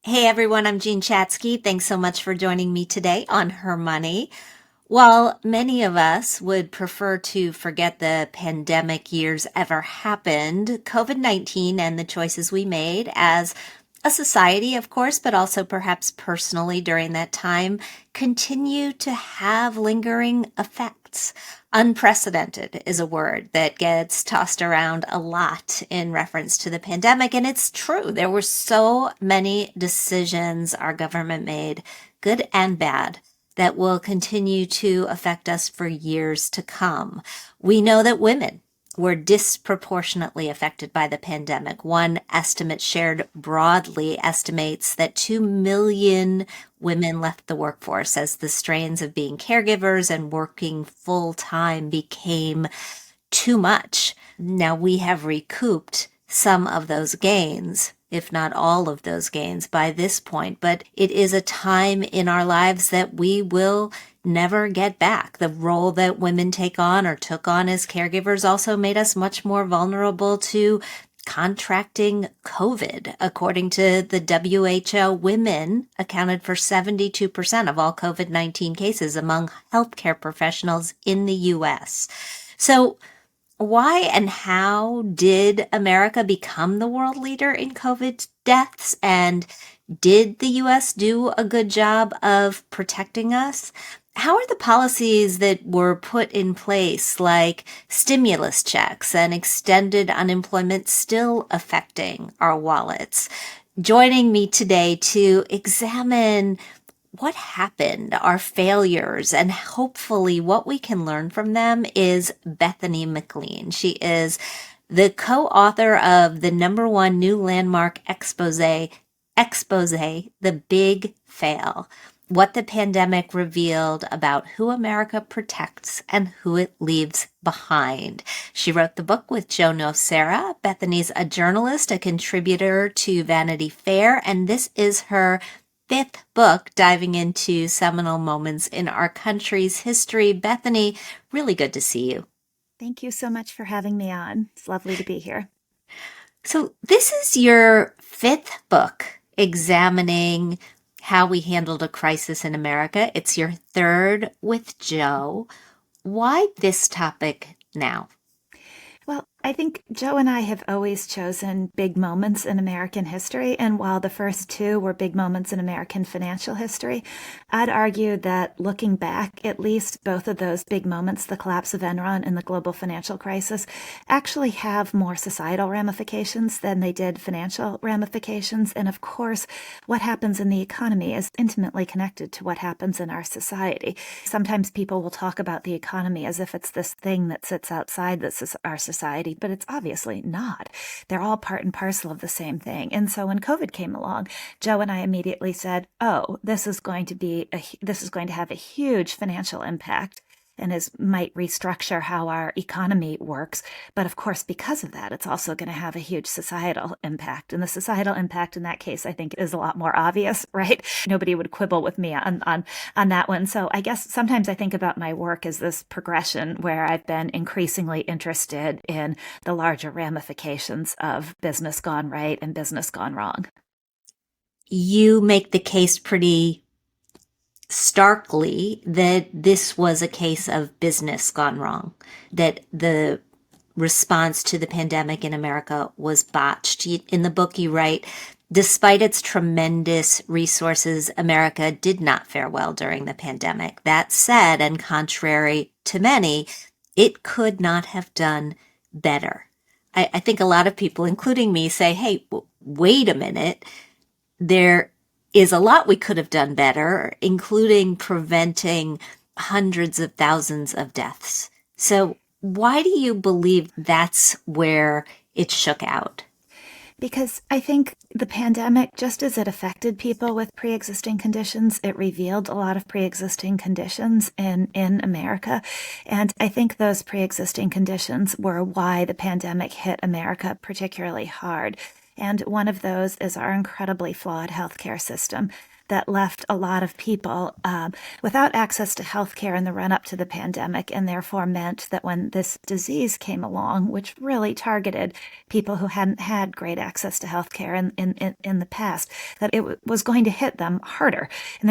Hey everyone, I'm Jean Chatsky. Thanks so much for joining me today on Her Money. While many of us would prefer to forget the pandemic years ever happened, COVID-19 and the choices we made as a society, of course, but also perhaps personally during that time, continue to have lingering effects. Unprecedented is a word that gets tossed around a lot in reference to the pandemic, and it's true. There were so many decisions our government made, good and bad, that will continue to affect us for years to come. We know that women were disproportionately affected by the pandemic. One estimate shared broadly estimates that 2 million women left the workforce as the strains of being caregivers and working full time became too much. Now we have recouped some of those gains, if not all of those gains by this point, but it is a time in our lives that we will never get back. The role that women take on or took on as caregivers also made us much more vulnerable to contracting COVID. According to the WHO, women accounted for 72% of all COVID-19 cases among healthcare professionals in the US. So why and how did America become the world leader in COVID deaths? And did the US do a good job of protecting us? How are the policies that were put in place, like stimulus checks and extended unemployment, still affecting our wallets? Joining me today to examine what happened, our failures, and hopefully what we can learn from them is Bethany McLean. She is the co-author of the #1 new landmark expose, The Big Fail: What the Pandemic Revealed About Who America Protects and Who It Leaves Behind. She wrote the book with Joe Nocera. Bethany's a journalist, a contributor to Vanity Fair, and this is her fifth book diving into seminal moments in our country's history. Bethany, really good to see you. Thank you so much for having me on. It's lovely to be here. So, this is your fifth book examining how we handled a crisis in America. It's your third with Joe. Why this topic now? Well, I think Joe and I have always chosen big moments in American history. And while the first two were big moments in American financial history, I'd argue that looking back, at least both of those big moments, the collapse of Enron and the global financial crisis, actually have more societal ramifications than they did financial ramifications. And of course, what happens in the economy is intimately connected to what happens in our society. Sometimes people will talk about the economy as if it's this thing that sits outside our society, but it's obviously not. They're all part and parcel of the same thing. And so when COVID came along, Joe and I immediately said, "Oh, this is going to have a huge financial impact and might restructure how our economy works. But of course, because of that, it's also going to have a huge societal impact. And the societal impact in that case, I think, is a lot more obvious, right? Nobody would quibble with me on that one. So I guess sometimes I think about my work as this progression where I've been increasingly interested in the larger ramifications of business gone right and business gone wrong. You make the case pretty starkly that this was a case of business gone wrong, that the response to the pandemic in America was botched. In the book, you write, despite its tremendous resources, America did not fare well during the pandemic. That said, and contrary to many, it could not have done better. I think a lot of people, including me, say, hey, wait a minute. There is a lot we could have done better, including preventing hundreds of thousands of deaths. So why do you believe that's where it shook out? Because I think the pandemic, just as it affected people with pre-existing conditions, it revealed a lot of pre-existing conditions in America. And I think those pre-existing conditions were why the pandemic hit America particularly hard. And one of those is our incredibly flawed healthcare system. that left a lot of people without access to health care in the run up to the pandemic, and therefore meant that when this disease came along, which really targeted people who hadn't had great access to health care in the past, that it was going to hit them harder. And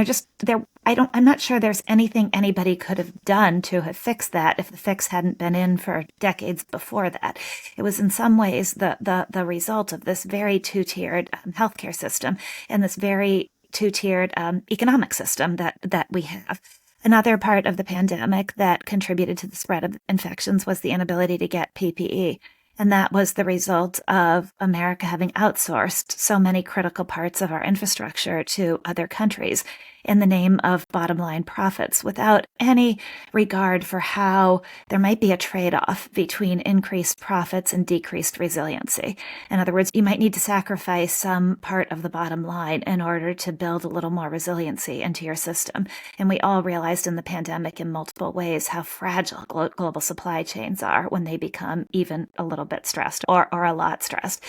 I'm not sure there's anything anybody could have done to have fixed that if the fix hadn't been in for decades before that. It was in some ways the result of this very two-tiered healthcare system and this very two-tiered economic system that we have. Another part of the pandemic that contributed to the spread of infections was the inability to get PPE. And that was the result of America having outsourced so many critical parts of our infrastructure to other countries in the name of bottom line profits without any regard for how there might be a trade-off between increased profits and decreased resiliency. In other words, you might need to sacrifice some part of the bottom line in order to build a little more resiliency into your system. And we all realized in the pandemic in multiple ways how fragile global supply chains are when they become even a little bit stressed or a lot stressed.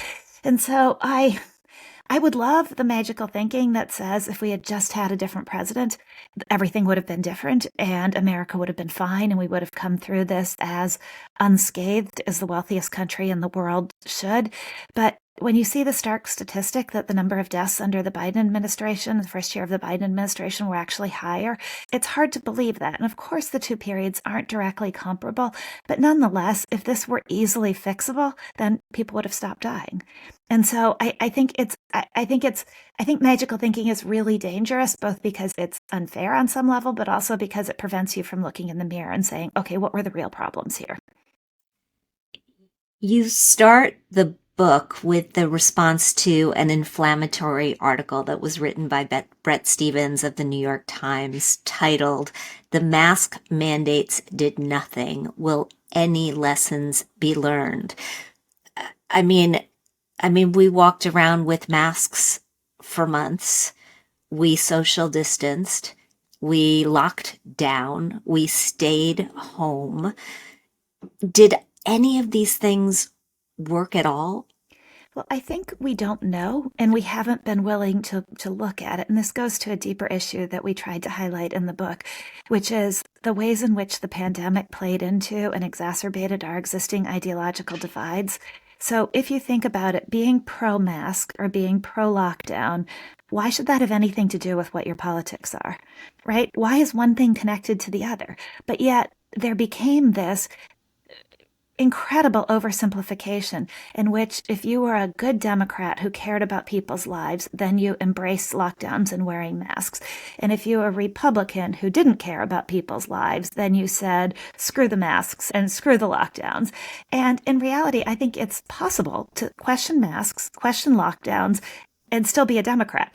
And so I would love the magical thinking that says if we had just had a different president, everything would have been different and America would have been fine and we would have come through this as unscathed as the wealthiest country in the world should. But when you see the stark statistic that the number of deaths under the Biden administration, the first year of the Biden administration, were actually higher, it's hard to believe that. And of course, the two periods aren't directly comparable. But nonetheless, if this were easily fixable, then people would have stopped dying. And so I think magical thinking is really dangerous, both because it's unfair on some level, but also because it prevents you from looking in the mirror and saying, okay, what were the real problems here? You start the book with the response to an inflammatory article that was written by Bret Stephens of the New York Times titled, "The Mask Mandates Did Nothing. Will Any Lessons Be Learned?" I mean, we walked around with masks for months. We social distanced. We locked down. We stayed home. Did any of these things work at all? Well, I think we don't know, and we haven't been willing to look at it. And this goes to a deeper issue that we tried to highlight in the book, which is the ways in which the pandemic played into and exacerbated our existing ideological divides. So if you think about it, being pro-mask or being pro-lockdown, why should that have anything to do with what your politics are, right? Why is one thing connected to the other? But yet there became this incredible oversimplification in which if you were a good Democrat who cared about people's lives, then you embraced lockdowns and wearing masks. And if you were a Republican who didn't care about people's lives, then you said, screw the masks and screw the lockdowns. And in reality, I think it's possible to question masks, question lockdowns, and still be a Democrat.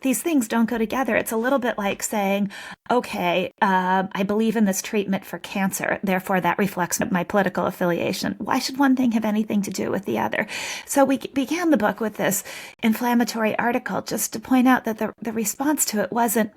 These things don't go together. It's a little bit like saying, okay, I believe in this treatment for cancer, therefore that reflects my political affiliation. Why should one thing have anything to do with the other? So we began the book with this inflammatory article just to point out that the response to it wasn't,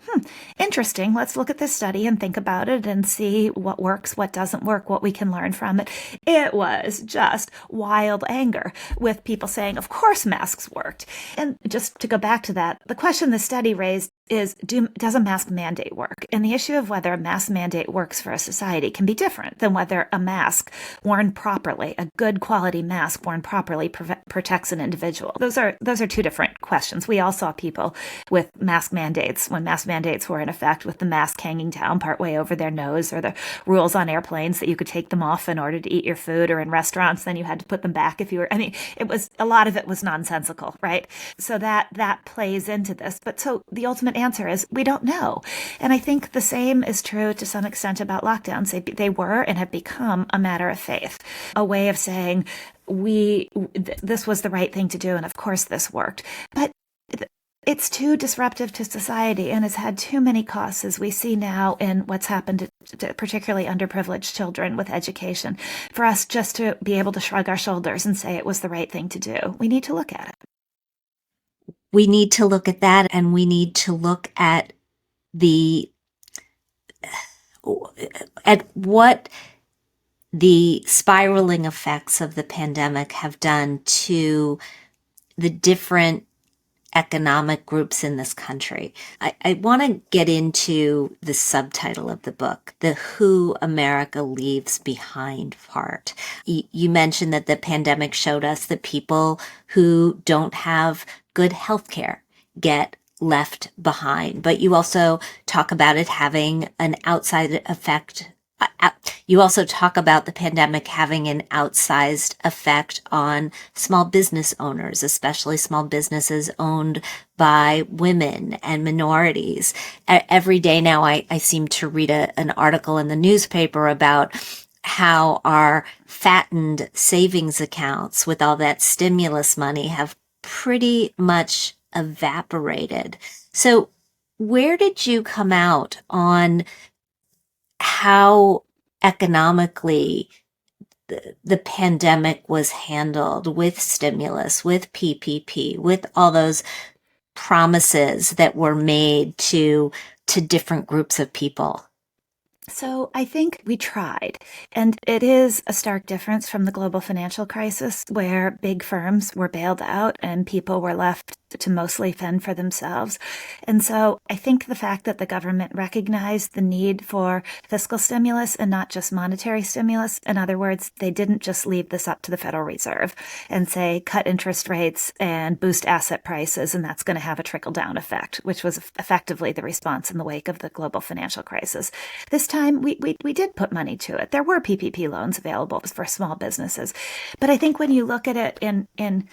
interesting, let's look at this study and think about it and see what works, what doesn't work, what we can learn from it. It was just wild anger with people saying, of course masks worked. And just to go back to that, the question the study raised is, does a mask mandate work? And the issue of whether a mask mandate works for a society can be different than whether a mask worn properly, a good quality mask worn properly, protects an individual. Those are two different questions. We all saw people with mask mandates when mask mandates were in effect, with the mask hanging down partway over their nose, or the rules on airplanes that you could take them off in order to eat your food, or in restaurants then you had to put them back if you were. A lot of it was nonsensical, right? So that plays into this. But so the ultimate answer is we don't know. And I think the same is true to some extent about lockdowns. They were and have become a matter of faith, a way of saying this was the right thing to do, and of course this worked. But it's too disruptive to society and has had too many costs, as we see now in what's happened to particularly underprivileged children with education, for us just to be able to shrug our shoulders and say it was the right thing to do. We need to look at it. We need to look at that, and we need to look at what the spiraling effects of the pandemic have done to the different economic groups in this country. I want to get into the subtitle of the book, the Who America Leaves Behind part. You mentioned that the pandemic showed us that people who don't have good health care get left behind, but you also talk about it having an outside effect. You also talk about the pandemic having an outsized effect on small business owners, especially small businesses owned by women and minorities. Every day now, I seem to read an article in the newspaper about how our fattened savings accounts with all that stimulus money have pretty much evaporated. So, where did you come out on how economically the pandemic was handled with stimulus, with PPP, with all those promises that were made to different groups of people? So I think we tried. And it is a stark difference from the global financial crisis where big firms were bailed out and people were left to mostly fend for themselves. And so I think the fact that the government recognized the need for fiscal stimulus and not just monetary stimulus, in other words, they didn't just leave this up to the Federal Reserve and say cut interest rates and boost asset prices, and that's going to have a trickle down effect, which was effectively the response in the wake of the global financial crisis. This time we did put money to it. There were PPP loans available for small businesses. But I think when you look at it in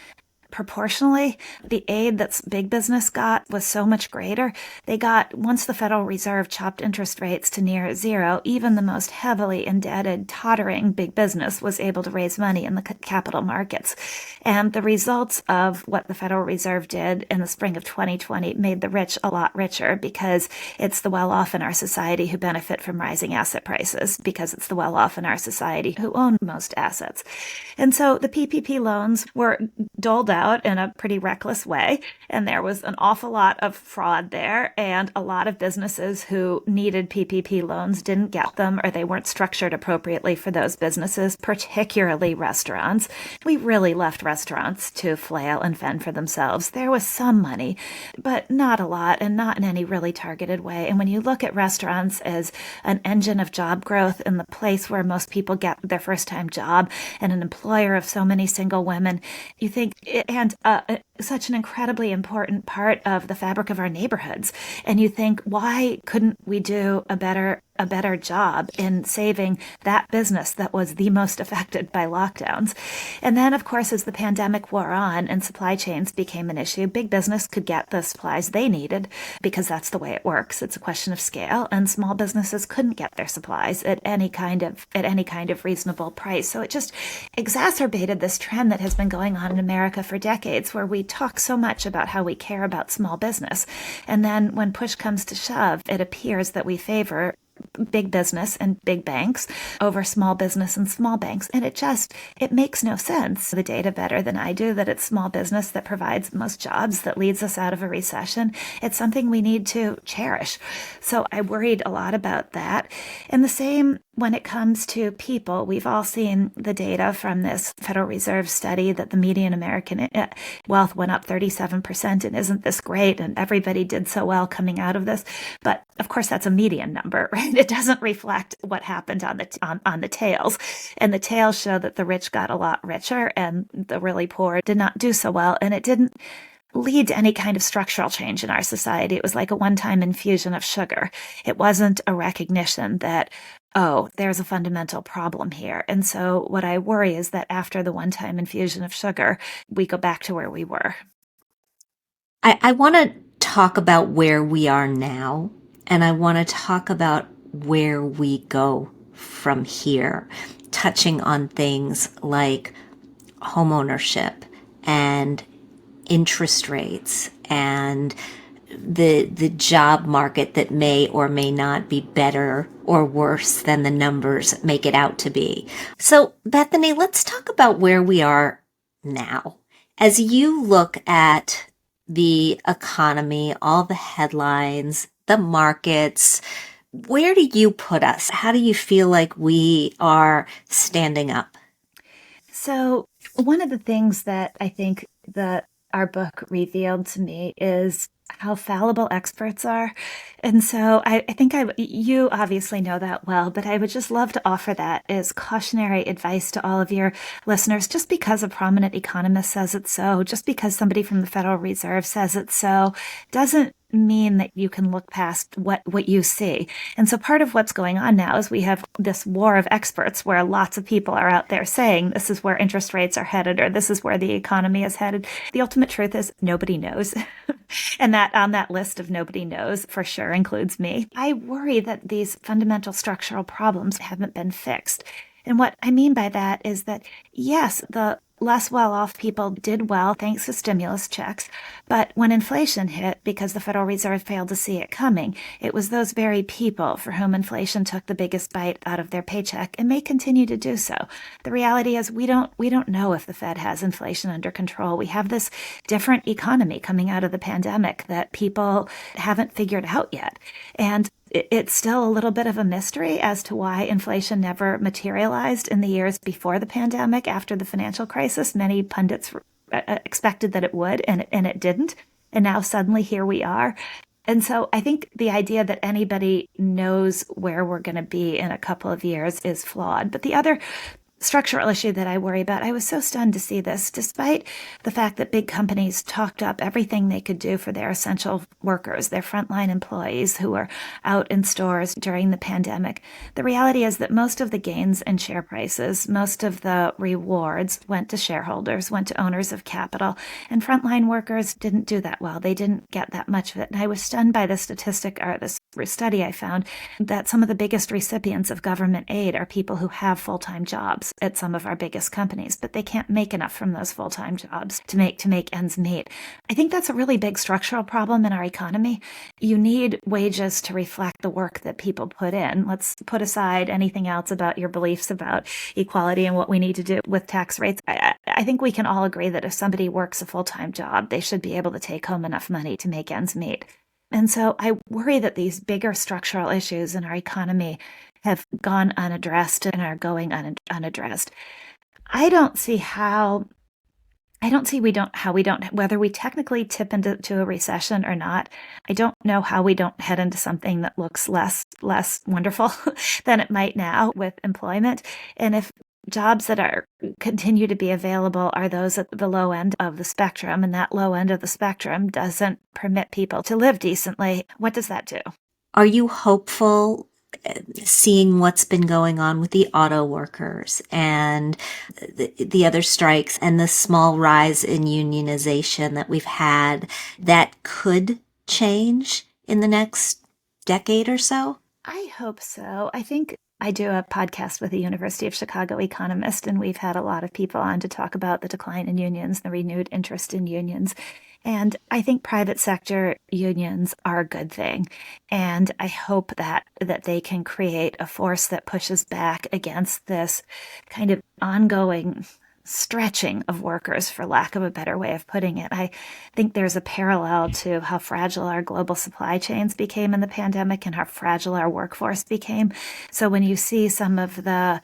proportionally, the aid that big business got was so much greater. They got, once the Federal Reserve chopped interest rates to near zero, even the most heavily indebted, tottering big business was able to raise money in the capital markets. And the results of what the Federal Reserve did in the spring of 2020 made the rich a lot richer because it's the well-off in our society who benefit from rising asset prices, because it's the well-off in our society who own most assets. And so the PPP loans were doled out in a pretty reckless way. And there was an awful lot of fraud there. And a lot of businesses who needed PPP loans didn't get them, or they weren't structured appropriately for those businesses, particularly restaurants. We really left restaurants to flail and fend for themselves. There was some money, but not a lot, and not in any really targeted way. And when you look at restaurants as an engine of job growth and the place where most people get their first time job and an employer of so many single women, you think, and such an incredibly important part of the fabric of our neighborhoods. And you think, why couldn't we do a better job in saving that business that was the most affected by lockdowns? And then, of course, as the pandemic wore on and supply chains became an issue, big business could get the supplies they needed because that's the way it works. It's a question of scale, and small businesses couldn't get their supplies at any kind of reasonable price. So it just exacerbated this trend that has been going on in America for decades, where we talk so much about how we care about small business. And then when push comes to shove, it appears that we favor big business and big banks over small business and small banks. And it makes no sense. The data better than I do that it's small business that provides most jobs, that leads us out of a recession. It's something we need to cherish. So I worried a lot about that. And the same when it comes to people. We've all seen the data from this Federal Reserve study that the median American wealth went up 37%. And isn't this great? And everybody did so well coming out of this. But of course, that's a median number, right? It doesn't reflect what happened on the tails. And the tails show that the rich got a lot richer and the really poor did not do so well. And it didn't lead to any kind of structural change in our society. It was like a one-time infusion of sugar. It wasn't a recognition that, oh, there's a fundamental problem here. And so what I worry is that after the one-time infusion of sugar, we go back to where we were. I want to talk about where we are now, and I want to talk about where we go from here, touching on things like homeownership and interest rates and the job market that may or may not be better or worse than the numbers make it out to be. So, Bethany, let's talk about where we are now. As you look at the economy, all the headlines, the markets, where do you put us? How do you feel like we are standing up? So one of the things that I think the our book revealed to me is how fallible experts are. And so I think you obviously know that well, but I would just love to offer that as cautionary advice to all of your listeners. Just because a prominent economist says it so, just because somebody from the Federal Reserve says it so, doesn't mean that you can look past what you see. And so part of what's going on now is we have this war of experts where lots of people are out there saying this is where interest rates are headed or this is where the economy is headed. The ultimate truth is nobody knows. And that on that list of nobody knows for sure includes me. I worry that these fundamental structural problems haven't been fixed. And what I mean by that is that, yes, the less well off people did well thanks to stimulus checks. But when inflation hit, because the Federal Reserve failed to see it coming, it was those very people for whom inflation took the biggest bite out of their paycheck and may continue to do so. The reality is we don't know if the Fed has inflation under control. We have this different economy coming out of the pandemic that people haven't figured out yet. And it's still a little bit of a mystery as to why inflation never materialized in the years before the pandemic, after the financial crisis. Many pundits expected that it would, and it didn't. And now suddenly here we are. And so I think the idea that anybody knows where we're going to be in a couple of years is flawed. But the other structural issue that I worry about, I was so stunned to see this, despite the fact that big companies talked up everything they could do for their essential workers, their frontline employees who were out in stores during the pandemic. The reality is that most of the gains in share prices, most of the rewards went to shareholders, went to owners of capital, and frontline workers didn't do that well. They didn't get that much of it. And I was stunned by the statistic or this study I found that some of the biggest recipients of government aid are people who have full-time jobs at some of our biggest companies, but they can't make enough from those full-time jobs to make ends meet. I think that's a really big structural problem in our economy. You need wages to reflect the work that people put in. Let's put aside anything else about your beliefs about equality and what we need to do with tax rates. I think we can all agree that if somebody works a full-time job, they should be able to take home enough money to make ends meet. And so I worry that these bigger structural issues in our economy have gone unaddressed and are going unaddressed. I don't see how. I don't see whether we technically tip into a recession or not. I don't know how we don't head into something that looks less wonderful than it might now with employment. And if jobs that are continue to be available are those at the low end of the spectrum, and that low end of the spectrum doesn't permit people to live decently, what does that do? Are you hopeful, seeing what's been going on with the auto workers and the other strikes and the small rise in unionization that we've had, that could change in the next decade or so? I hope so. I think I do a podcast with the University of Chicago economist, and we've had a lot of people on to talk about the decline in unions, the renewed interest in unions. And I think private sector unions are a good thing. And I hope that they can create a force that pushes back against this kind of ongoing stretching of workers, for lack of a better way of putting it. I think there's a parallel to how fragile our global supply chains became in the pandemic and how fragile our workforce became. So when you see some of the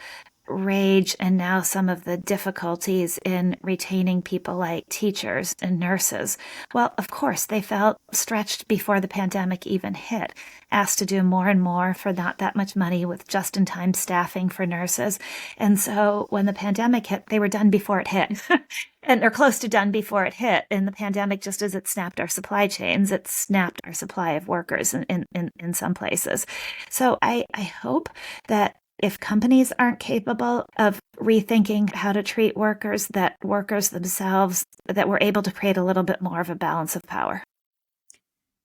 rage and now some of the difficulties in retaining people like teachers and nurses, well, of course, they felt stretched before the pandemic even hit, asked to do more and more for not that much money with just-in-time staffing for nurses. And so when the pandemic hit, they were done before it hit. And they're close to done before it hit. And the pandemic, just as it snapped our supply chains, it snapped our supply of workers in some places. So I hope that if companies aren't capable of rethinking how to treat workers, that workers themselves, that we're able to create a little bit more of a balance of power.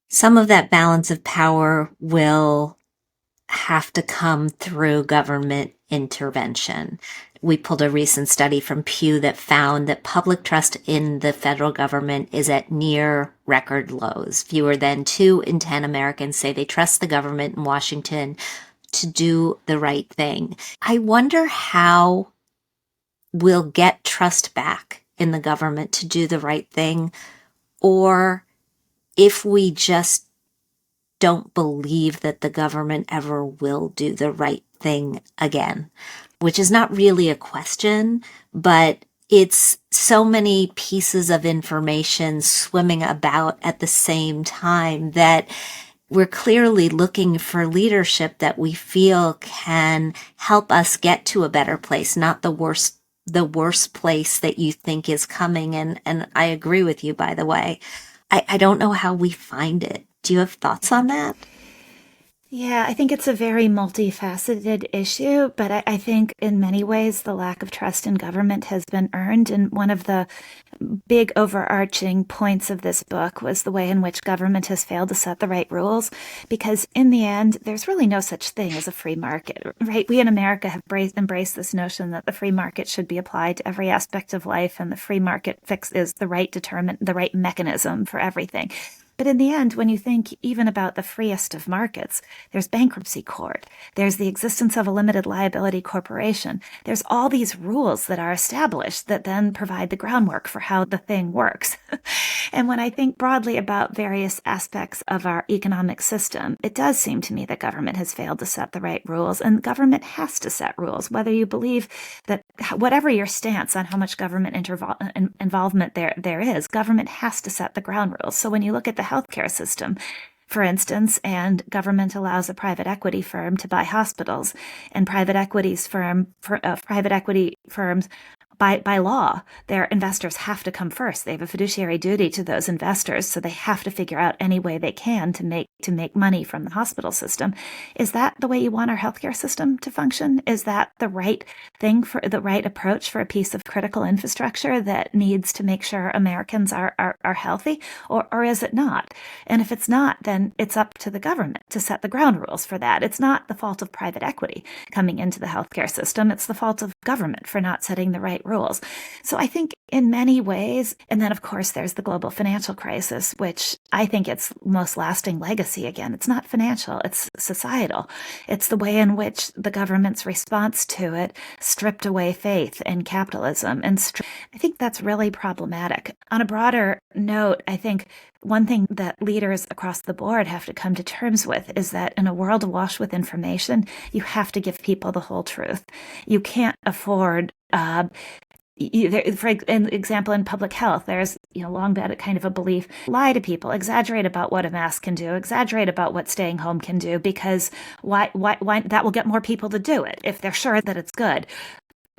Some of that balance of power will have to come through government intervention. We pulled a recent study from Pew that found that public trust in the federal government is at near record lows. Fewer than 2 in 10 Americans say they trust the government in Washington to do the right thing. I wonder how we'll get trust back in the government to do the right thing, or if we just don't believe that the government ever will do the right thing again, which is not really a question, but it's so many pieces of information swimming about at the same time that we're clearly looking for leadership that we feel can help us get to a better place, not the worst place that you think is coming. And I agree with you, by the way. I don't know how we find it. Do you have thoughts on that? Yeah, I think it's a very multifaceted issue, but I think in many ways the lack of trust in government has been earned. And one of the big overarching points of this book was the way in which government has failed to set the right rules. Because in the end, there's really no such thing as a free market, right? We in America have embraced this notion that the free market should be applied to every aspect of life, and the free market fix is the right mechanism for everything. But in the end, when you think even about the freest of markets, there's bankruptcy court, there's the existence of a limited liability corporation, there's all these rules that are established that then provide the groundwork for how the thing works. And when I think broadly about various aspects of our economic system, it does seem to me that government has failed to set the right rules, and government has to set rules, whether you believe that, whatever your stance on how much government involvement there is, government has to set the ground rules. So when you look at the healthcare system, for instance, and government allows a private equity firm to buy hospitals, and private equity firms, by law, their investors have to come first. They have a fiduciary duty to those investors, so they have to figure out any way they can to make money from the hospital system. Is that the way you want our healthcare system to function? Is that the right thing, for the right approach for a piece of critical infrastructure that needs to make sure Americans are healthy, or is it not? And if it's not, then it's up to the government to set the ground rules for that. It's not the fault of private equity coming into the healthcare system. It's the fault of government for not setting the right rules. So I think in many ways, and then of course there's the global financial crisis, which I think its most lasting legacy, again, it's not financial, it's societal. It's the way in which the government's response to it stripped away faith in capitalism. And I think that's really problematic. On a broader note, I think one thing that leaders across the board have to come to terms with is that in a world awash with information, you have to give people the whole truth. You can't afford for example, in public health, there's long been a kind of a belief: lie to people, exaggerate about what a mask can do, exaggerate about what staying home can do, because why that will get more people to do it if they're sure that it's good.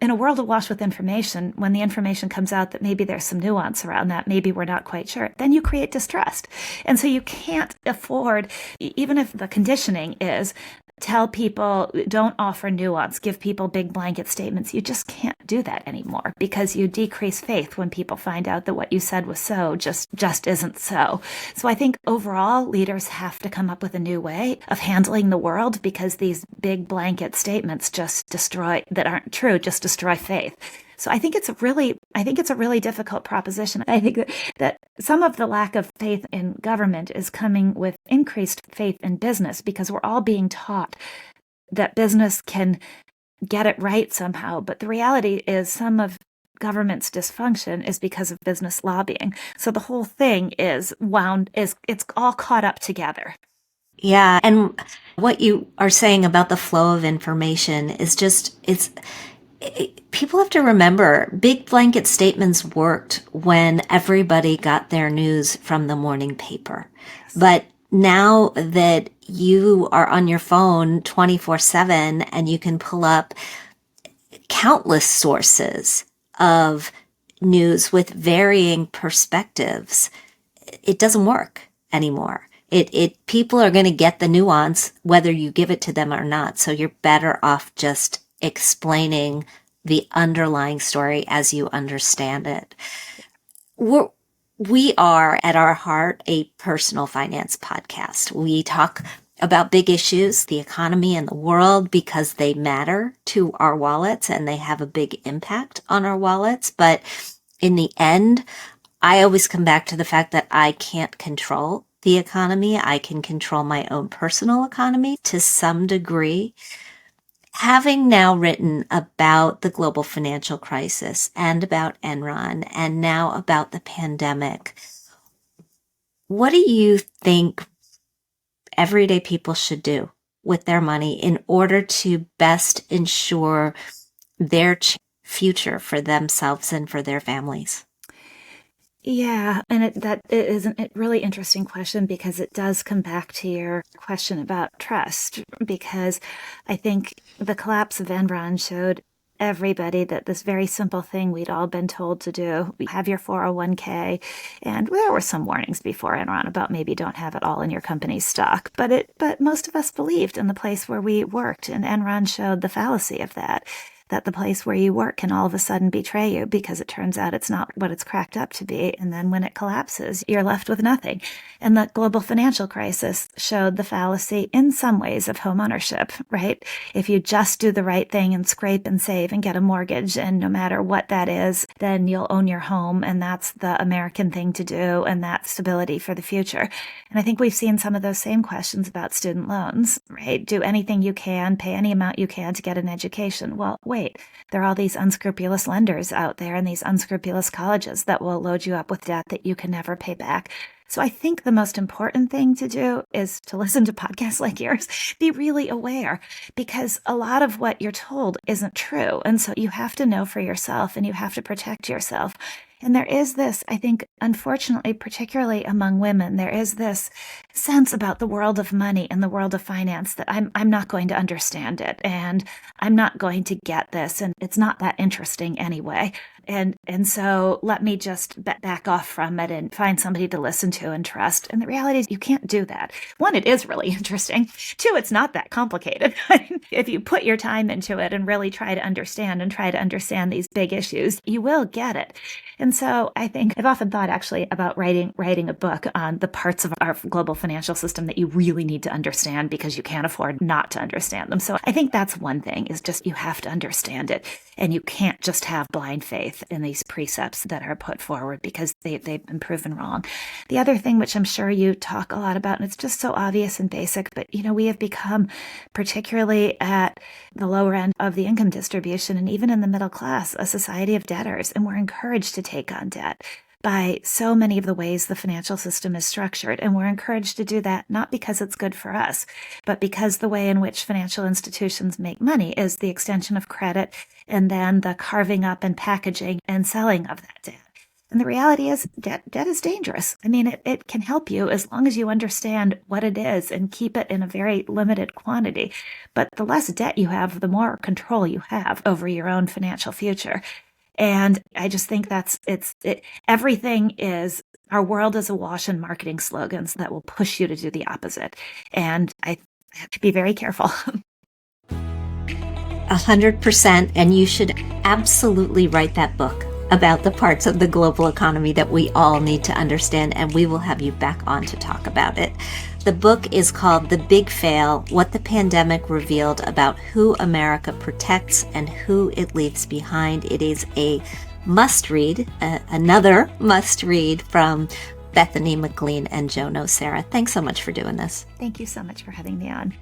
In a world awash with information, when the information comes out that maybe there's some nuance around that, maybe we're not quite sure, then you create distrust. And so you can't afford, even if the conditioning is tell people, don't offer nuance, give people big blanket statements. You just can't do that anymore, because you decrease faith when people find out that what you said was so just isn't so. So I think overall leaders have to come up with a new way of handling the world, because these big blanket statements that aren't true just destroy faith. So I think it's a really difficult proposition. I think that some of the lack of faith in government is coming with increased faith in business, because we're all being taught that business can get it right somehow. But the reality is some of government's dysfunction is because of business lobbying. So the whole thing it's all caught up together. Yeah. And what you are saying about the flow of information is people have to remember big blanket statements worked when everybody got their news from the morning paper. But now that you are on your phone 24/7 and you can pull up countless sources of news with varying perspectives, it doesn't work anymore. People are going to get the nuance whether you give it to them or not. So you're better off just explaining the underlying story as you understand it. We are at our heart a personal finance podcast. We talk about big issues, the economy and the world, because they matter to our wallets and they have a big impact on our wallets. But in the end, I always come back to the fact that I can't control the economy. I can control my own personal economy to some degree. Having now written about the global financial crisis and about Enron and now about the pandemic, what do you think everyday people should do with their money in order to best ensure their future for themselves and for their families? Yeah, and it is a really interesting question because it does come back to your question about trust. Because I think the collapse of Enron showed everybody that this very simple thing we'd all been told to do, have your 401k, and there were some warnings before Enron about maybe don't have it all in your company's stock, but most of us believed in the place where we worked, and Enron showed the fallacy of that the place where you work can all of a sudden betray you because it turns out it's not what it's cracked up to be. And then when it collapses, you're left with nothing. And the global financial crisis showed the fallacy in some ways of home ownership, right? If you just do the right thing and scrape and save and get a mortgage, and no matter what that is, then you'll own your home. And that's the American thing to do. And that's stability for the future. And I think we've seen some of those same questions about student loans, right? Do anything you can, pay any amount you can to get an education. Well, wait, there are all these unscrupulous lenders out there and these unscrupulous colleges that will load you up with debt that you can never pay back. So I think the most important thing to do is to listen to podcasts like yours, be really aware, because a lot of what you're told isn't true. And so you have to know for yourself and you have to protect yourself. And there is this, I think, unfortunately, particularly among women, there is this sense about the world of money and the world of finance that I'm not going to understand it, and I'm not going to get this, and it's not that interesting anyway. And so let me just back off from it and find somebody to listen to and trust. And the reality is you can't do that. One, it is really interesting. Two, it's not that complicated. If you put your time into it and really try to understand these big issues, you will get it. And so I think I've often thought actually about writing a book on the parts of our global financial system that you really need to understand because you can't afford not to understand them. So I think that's one thing, is just you have to understand it. And you can't just have blind faith in these precepts that are put forward because they've been proven wrong. The other thing, which I'm sure you talk a lot about, and it's just so obvious and basic, but we have become, particularly at the lower end of the income distribution and even in the middle class, a society of debtors, and we're encouraged to take on debt by so many of the ways the financial system is structured. And we're encouraged to do that not because it's good for us, but because the way in which financial institutions make money is the extension of credit and then the carving up and packaging and selling of that debt. And the reality is debt is dangerous. I mean, it can help you as long as you understand what it is and keep it in a very limited quantity. But the less debt you have, the more control you have over your own financial future. And I just think everything is, our world is awash in marketing slogans that will push you to do the opposite. And I have to be very careful. 100%. And you should absolutely write that book about the parts of the global economy that we all need to understand. And we will have you back on to talk about it. The book is called The Big Fail: What the Pandemic Revealed About Who America Protects and Who It Leaves Behind. It is a must-read, another must-read from Bethany McLean and Joe Nocera. Thanks so much for doing this. Thank you so much for having me on.